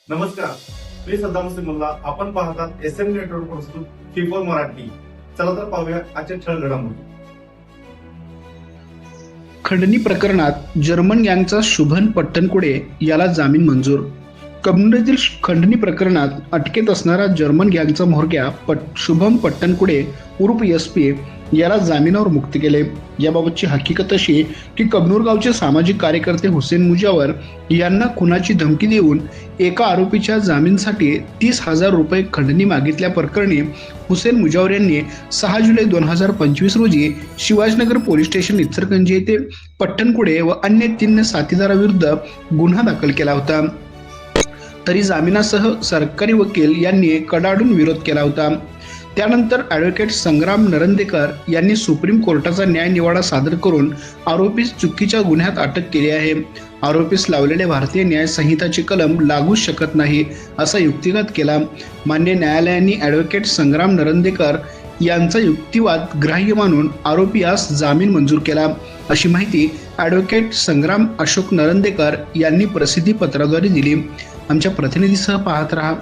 नमस्कार, मी सद्दाम सिंगुल्ला. आपण पाहतात एस एम नेटवर्क प्रस्तुत फिफोर मराठी. चला तर पाहूया आजच्या ठळक घडामोडी. खंडणी प्रकरणात जर्मन गँगचा शुभम पट्टणकुडे याला जामीन मंजूर. कबनुरीतील खंडणी प्रकरणात अटकेत असणारा जर्मन गँगचा म्होरक्या शुभम पट्टणकुडे उर्फ SP याला जामिनावर मुक्त केले. याबाबतची हकीकत अशी की कबनूर गावचे सामाजिक कार्यकर्ते हुसेन मुजावर यांना खुनाची धमकी देऊन एका आरोपीच्या जामीनसाठी 30,000 रुपये खंडणी मागितल्या प्रकरणी हुसेन मुजावर यांनी 6 जुलै 2025 रोजी शिवाजीनगर पोलीस स्टेशन इचलकरंजी येथे पट्टणकुडे व अन्य 3 साथीदाराविरुद्ध गुन्हा दाखल केला होता. तरी जामिनासह सरकारी वकील यांनी कडाडून विरोध केला होता. त्यानंतर ॲडव्होकेट संग्राम नरंदेकर यांनी सुप्रीम कोर्टाचा न्यायनिवाडा सादर करून आरोपीस चुकीच्या गुन्ह्यात अटक केली आहे. आरोपीस लावलेले भारतीय न्याय संहिताचे कलम लागू शकत नाही असा युक्तिवाद केला. मान्य न्यायालयाने ॲडव्होकेट संग्राम नरंदेकर यांचा युक्तिवाद ग्राह्य मानून आरोपीस जामीन मंजूर केला, अशी माहिती ॲडव्होकेट संग्राम अशोक नरंदेकर यांनी प्रसिद्धी पत्राद्वारे दिली. आमच्या प्रतिनिधीसह पाहत रहा